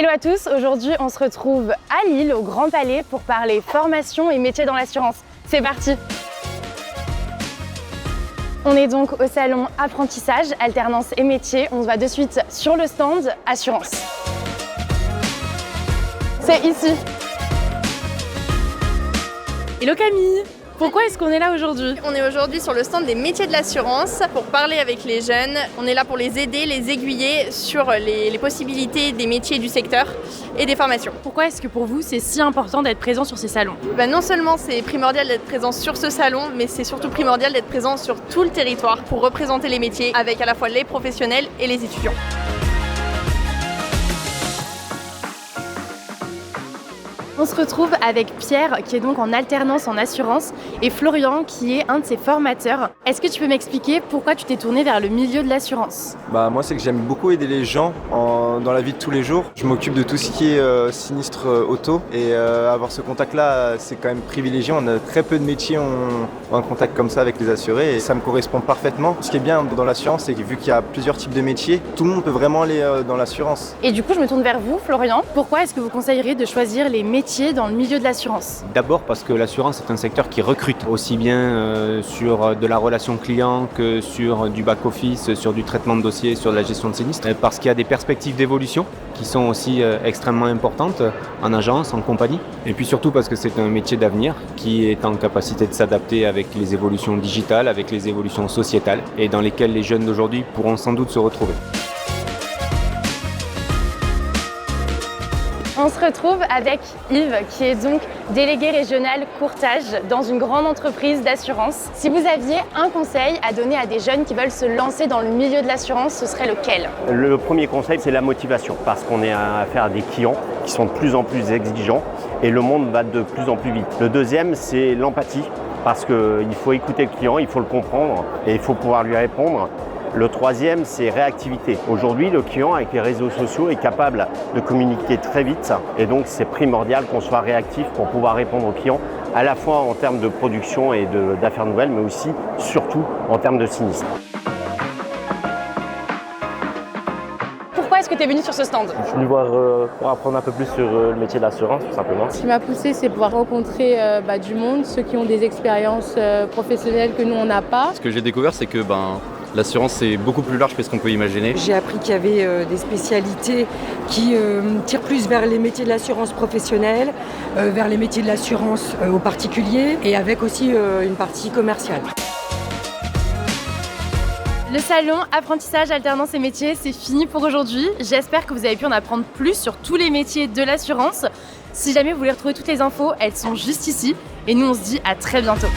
Hello à tous, aujourd'hui on se retrouve à Lille, au Grand Palais, pour parler formation et métiers dans l'assurance. C'est parti! On est donc au salon apprentissage, alternance et métiers. On va de suite sur le stand assurance. C'est ici. Hello Camille! Pourquoi est-ce qu'on est là aujourd'hui? On est aujourd'hui sur le stand des métiers de l'assurance pour parler avec les jeunes. On est là pour les aider, les aiguiller sur les possibilités des métiers du secteur et des formations. Pourquoi est-ce que pour vous c'est si important d'être présent sur ces salons? Non seulement c'est primordial d'être présent sur ce salon, mais c'est surtout primordial d'être présent sur tout le territoire pour représenter les métiers avec à la fois les professionnels et les étudiants. On se retrouve avec Pierre qui est donc en alternance en assurance et Florian qui est un de ses formateurs. Est-ce que tu peux m'expliquer pourquoi tu t'es tourné vers le milieu de l'assurance? Moi c'est que j'aime beaucoup aider les gens dans la vie de tous les jours. Je m'occupe de tout ce qui est sinistre auto et avoir ce contact là c'est quand même privilégié. On a très peu de métiers ont un contact comme ça avec les assurés et ça me correspond parfaitement. Ce qui est bien dans l'assurance c'est que vu qu'il y a plusieurs types de métiers, tout le monde peut vraiment aller dans l'assurance. Et du coup je me tourne vers vous Florian. Pourquoi est-ce que vous conseilleriez de choisir les métiers dans le milieu de l'assurance? D'abord parce que l'assurance est un secteur qui recrute aussi bien sur de la relation client que sur du back-office, sur du traitement de dossier, sur de la gestion de sinistres, parce qu'il y a des perspectives d'évolution qui sont aussi extrêmement importantes en agence, en compagnie, et puis surtout parce que c'est un métier d'avenir qui est en capacité de s'adapter avec les évolutions digitales, avec les évolutions sociétales, et dans lesquelles les jeunes d'aujourd'hui pourront sans doute se retrouver. On se retrouve avec Yves qui est donc délégué régional courtage dans une grande entreprise d'assurance. Si vous aviez un conseil à donner à des jeunes qui veulent se lancer dans le milieu de l'assurance, ce serait lequel? Le premier conseil, c'est la motivation, parce qu'on est à affaire à des clients qui sont de plus en plus exigeants et le monde va de plus en plus vite. Le deuxième, c'est l'empathie, parce qu'il faut écouter le client, il faut le comprendre et il faut pouvoir lui répondre. Le troisième, c'est réactivité. Aujourd'hui, le client, avec les réseaux sociaux, est capable de communiquer très vite et donc c'est primordial qu'on soit réactif pour pouvoir répondre aux clients, à la fois en termes de production et d'affaires nouvelles, mais aussi, surtout, en termes de sinistres. Pourquoi est-ce que tu es venu sur ce stand? Je suis venu voir pour apprendre un peu plus sur le métier de l'assurance, tout simplement. Ce qui m'a poussée, c'est pouvoir rencontrer du monde, ceux qui ont des expériences professionnelles que nous, on n'a pas. Ce que j'ai découvert, c'est que l'assurance, c'est beaucoup plus large que ce qu'on peut imaginer. J'ai appris qu'il y avait des spécialités qui tirent plus vers les métiers de l'assurance professionnelle, vers les métiers de l'assurance aux particuliers et avec aussi une partie commerciale. Le salon apprentissage, alternance et métiers, c'est fini pour aujourd'hui. J'espère que vous avez pu en apprendre plus sur tous les métiers de l'assurance. Si jamais vous voulez retrouver toutes les infos, elles sont juste ici. Et nous, on se dit à très bientôt.